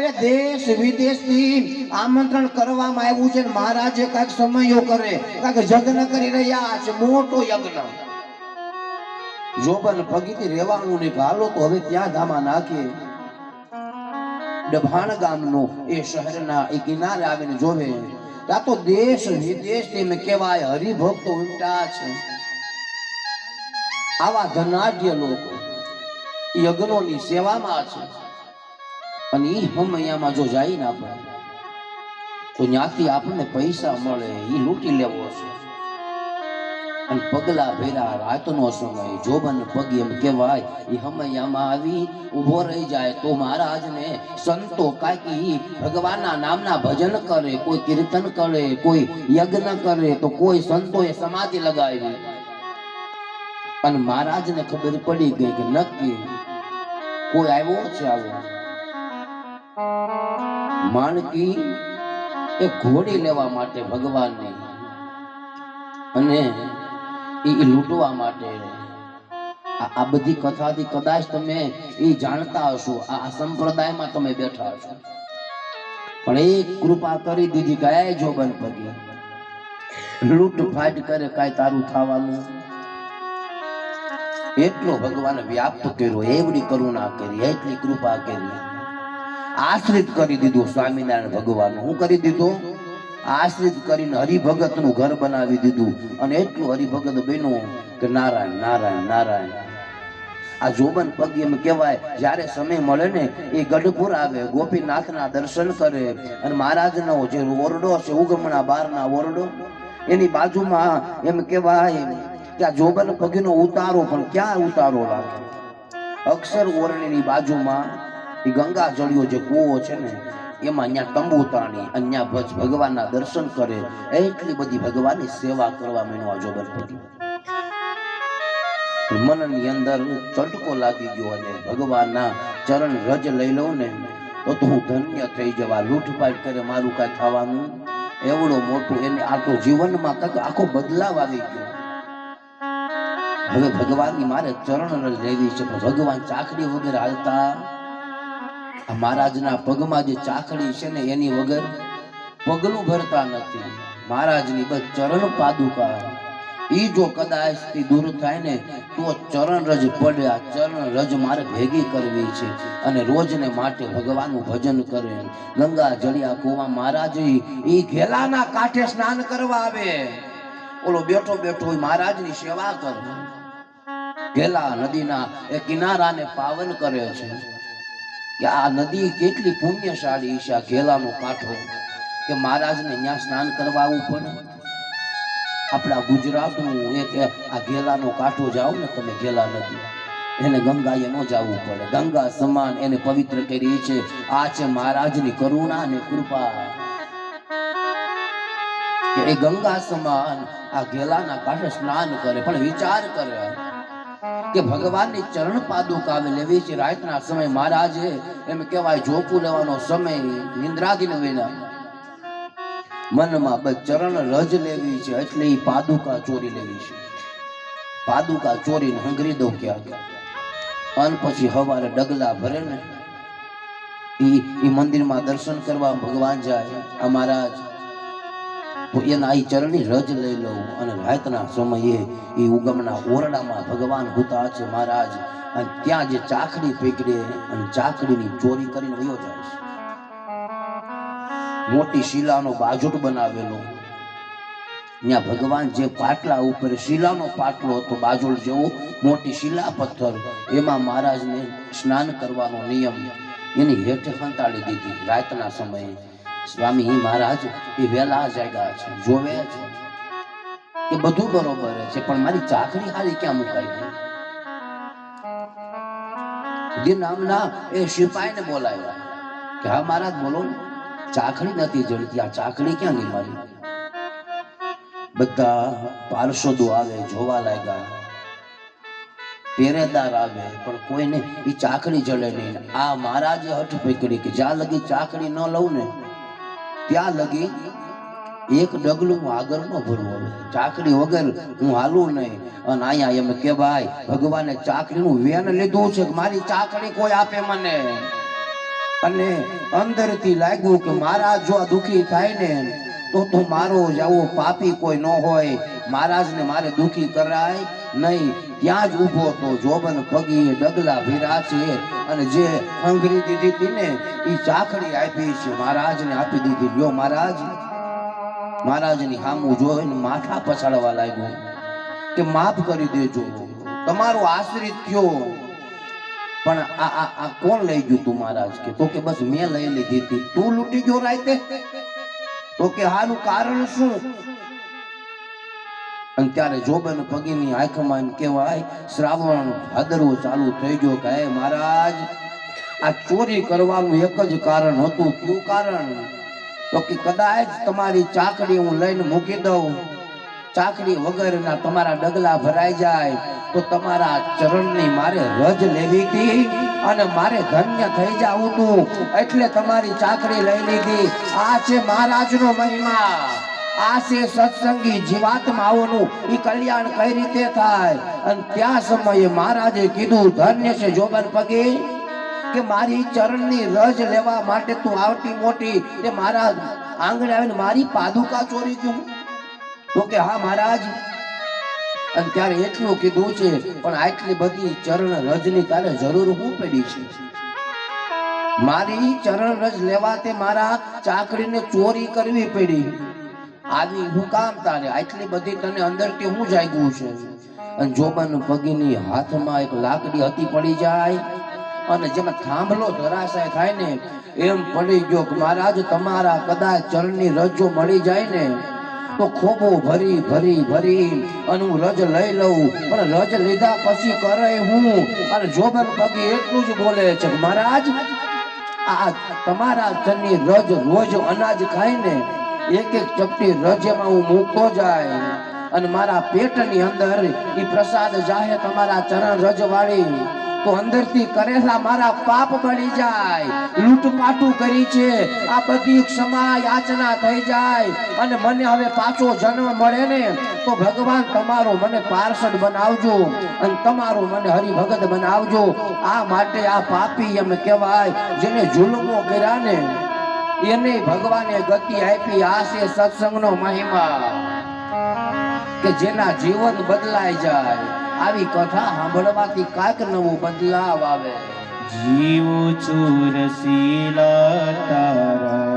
અરે દેશ વિદેશથી આમંત્રણ કરવામાં આવ્યું છે. મહારાજે કાંઈક સમયો કરે, કાંઈક યજ્ઞ કરી રહ્યા છે, મોટો યજ્ઞ. જોબન પગીથી રહેવાનું નહીં, હાલો તો હવે ત્યાં ધામા નાખીએ. ડભાણ ગામનો એ શહેરના એ કિનારે આવીને જોવે, ત્યાં તો દેશ વિદેશથી મેં કહેવાય હરિભક્તો ઉમટ્યા છે. આવા ધનાઢ્ય લોકો યજ્ઞોની સેવામાં છે. અને એ હમૈયામાં જો જાય ને આપણે તો ત્યાંથી આપણને પૈસા મળે, એ લૂંટી લેવો છે. અને પગલા ભેરા રાતનો સમય જોબન પગી એમ કહેવાય એ હમૈયામાં આવી ઊભો રહી જાય તો મહારાજને સંતો કાંઈક ભગવાનના નામના ભજન કરે, કોઈ કીર્તન કરે, કોઈ યજ્ઞ કરે, તો કોઈ સંતોએ સમાધિ લગાવી. અને મહારાજને ખબર પડી ગઈ કે નક્કી કોઈ આવ્યો છે. આવો માણકી એ ઘોડી લેવા માટે ભગવાનની અને એ લૂંટવા માટે. આ બધી કથાથી કદાચ તમે એ જાણતા હશો, આ સંપ્રદાયમાં તમે બેઠા છો, પણ એક કૃપા કરી દીધી કે જોબન પગી લૂંટ ફાટ કરે, કાંઈ તારું થવાનું. એટલો ભગવાને વ્યાપ્ત કર્યો, એવડી કરુણા કરી, એટલી કૃપા કરી, આશ્રિત કરી દીધું સ્વામિનારાયણ ભગવાન. હું કરી દીધું? આશ્રિત કરીને હરિભગત નું ઘર બનાવી દીધું. અને એટલું હરિભગત બન્યું કે નારાયણ નારાયણ નારાયણ. આ જોબન પગી એમ કહેવાય જ્યારે સમય મળે ને એ ગઢપુર આવે, ગોપીનાથના દર્શન કરે. અને મહારાજનો જે ઓરડો છે, ઉગમણા બારના ઓરડો, એની બાજુમાં એમ કહેવાય કે આ જોબન પગીનો ઉતારો, પણ ક્યાં ઉતારો રાખે? અક્ષર ઓરણીની બાજુમાં એ ગંગા જળિયો જે કૂવો છે ને એમાં ત્યાં તંબુ તાણી અને ત્યાં ભગવાનના દર્શન કરે. એટલી બધી ભગવાનની સેવા કરવા માંડ્યો આ જોબન પગી. મનની અંદર ચટકો લાગી ગયો અને ભગવાનના ચરણ રજ લઈ લઉં ને તો હું ધન્ય થઈ જવા. લૂંટપાટ કરે મારું કાંઈ થવાનું? એવડો મોટું એને આખો જીવનમાં કાંઈક આખો બદલાવ આવી ગયો. હવે ભગવાનની મારે ચરણ રજ લેવી છે, પણ ભગવાન ચાકડી વગર હાલતા. મહારાજના પગમાં જે ચાકડી છે ને એની વગર પગલું ભરતા નથી. મહારાજની બસ ચરણ પાદુકા ઈ જો કદાચ થી દૂર થાય ને તો ચરણ રજ પડે. આ ચરણ રજ મારે ભેગી કરવી છે અને રોજને માટે ભગવાનનું ભજન કરે. ગંગા જળિયા કુવા મહારાજ ઈ ઘેલાના કાંઠે સ્નાન કરવા આવે. ઓલો બેઠો બેઠો મહારાજની સેવા કરે. ઘેલા નદીના એ કિનારાને પાવન કરે છે કે આ નદી કેટલી પુણ્યશાળી છે. આ ઘેલાનો કાંઠો કે મહારાજને ત્યાં સ્નાન કરવા આવવું પડે. આપણા ગુજરાતનું એક આ ઘેલાનો કાંઠો જાઓ ને તમે, ઘેલા નદી, એને ગંગાએ ન જવું પડે. ગંગા સમાન એને પવિત્ર કરી છે. આ છે મહારાજની કરુણા અને કૃપા કે એ ગંગા સમાન આ ઘેલાના કાંઠે સ્નાન કરે. પણ વિચાર કરે કે ભગવાનની ચરણ પાદુકા લેવી છે. રાતના સમય મહારાજે એમ કહેવાય જોકું લેવાનો સમય, નિંદ્રાધીન વેલા મનમાં બસ ચરણ રજ લેવી છે, એટલે એ પાદુકા ચોરી લેવી છે. પાદુકા ચોરીને હંગરી દઉં ક્યાંક. અને પછી હવારે ડગલા ભરે ને એ મંદિરમાં દર્શન કરવા ભગવાન જાય આ મહારાજ, તો એના એ ચરણની રજ લઈ લઉં. અને રાતના સમયે એ ઉગમના ઓરડામાં ભગવાન હુતા છે મહારાજ. અને ત્યાં જે ચાકડી પકડે અને ચાકડીની ચોરી કરીને વયો જાય છે. મોટી શિલાનો બાજોટ બનાવેલો, ત્યાં ભગવાન જે પાટલા ઉપર શિલાનો પાટલો હતો બાજોટ જેવો, મોટી શિલા પથ્થર, એમાં મહારાજને સ્નાન કરવાનો નિયમ એની હેઠે ફંતાડી દીધી. રાતના સમયે સ્વામી મહારાજ એ વેલા જાગ્યા છે, જોવે છે કે બધું બરોબર છે, પણ મારી ચાકડી હારી ક્યાં મુકાઈ ગઈ? જે નામના એ સિપાહીને બોલાવ્યા કે હા મહારાજ બોલો, ચાકડી નથી જડતી, આ ચાકડી ક્યાં ગઈ મારી? બધા પાર્ષદો આવે, જોવા લાગ્યા, પહેરેદાર આવે, પણ કોઈને એ ચાકડી જડે નહીં. આ મહારાજે હઠ પકડી કે જ્યાં લગી ચાકડી ન લઉં ને ત્યાં લગી એક ડગલું હું આગળ ન ભરવું. હવે ચાકડી વગર હું હાલું નહીં. અને અહીંયા એમ કે ભાઈ ભગવાને ચાકડીનું વેન લીધું છે કે મારી ચાકડી કોઈ આપે મને. અને અંદરથી લાગ્યું કે મહારાજ જો આ દુખી થાય ને તો મારો જ આવો પાપી કોઈ ન હોય, મહારાજને મારે દુખી કરાય નહીં. ત્યાં જ ઊભો તો જોબન પગી ડગલા ભીરા છે અને જે અંગરી દીધી હતી ને એ ચાખડી આપી છે મહારાજને આપી દીધી. લ્યો મહારાજ. મહારાજની સામું જોઈને માથા પછાડવા લાગ્યો કે માફ કરી દેજો, તમારો આશ્રિત થયો. પણ આ કોણ લઈ ગયું તું મહારાજ? કે તો કે બસ મેં લઈ લીધી હતી. તું લૂંટી ગયો રાતે? તો કે હાનું કારણ શું? અને ત્યારે જોબન પગીની આંખમાં એમ કહેવાય શ્રાવણ ભાદરવો ચાલુ થઈ ગયો કે હે મહારાજ, આ ચોરી કરવાનું એક જ કારણ હતું. કયું કારણ? તો કે કદાચ તમારી ચાકડી હું લઈને મૂકી દઉં, ચાકડી વગરના તમારા ડગલા ભરાઈ જાય તો તમારા ચરણની મારે રજ લેવી હતી અને મારે ધન્ય થઈ જાવું તું, એટલે તમારી ચાકડી લઈ લીધી. આ છે મહારાજનો મહિમા, આ છે સત્સંગી જીવાત્માઓનું ઈ કલ્યાણ કઈ રીતે થાય. અને ત્યાં સમયે મહારાજે કીધું ધન્ય છે જોબન પગી કે મારી ચરણની રજ લેવા માટે તું આવતી મોટી તે મારા આંગણે આવીને મારી પાદુકા ચોરી ગયું? તો કે હા મહારાજ. અને ત્યારે એટલું કીધું છે પણ આટલી બધી ચરણ રજની તારે જરૂર હું પડી છે? મારી ચરણ રજ લેવા તે મારા ચાકડીને ચોરી કરવી પડી. આવી હું કામ તારે? આટલી બધી તને અંદરથી હું જાગ્યું છે? અને જોબન પગીની હાથમાં એક લાકડી હતી પડી જાય અને જેમાં થાંભલો ધરાશાય થાય ને એમ પડી ગયો કે મહારાજ તમારા કદાચ ચરણની રજો મળી જાય ને તો ખોબો ભરી ભરી ભરી અને હું રજ લઈ લઉં, પણ રજ લીધા પછી કરે હું? અને જોબન પગી એટલું જ બોલે છે કે મહારાજ આ તમારા ચરની રજ રોજ અનાજ ખાય ને એક એક ચપટી રજ એમાં હું મૂકતો જાય અને મારા પેટની અંદર ઈ પ્રસાદ જાહે તમારા ચરણ રજ વાળી તો અંદરથી કરેલા મારા પાપ બળી જાય. લૂંટપાટું કરી છે આ બધી ક્ષમા યાચના થઈ જાય અને મને હવે પાછો જન્મ મળે ને તો ભગવાન તમારો મને પાર્ષદ બનાવજો અને તમારો મને હરિભગત બનાવજો. આ માટે આ પાપી એમ કહેવાય જેને જુલ્મો કર્યા ને એને ભગવાને ગતિ આપી. આ છે સત્સંગનો મહિમા કે જેના જીવન બદલાઈ જાય. આવી કથા સાંભળવાથી કાંઈક નવું બદલાવ આવે. જીવ ચોરસીલા તારા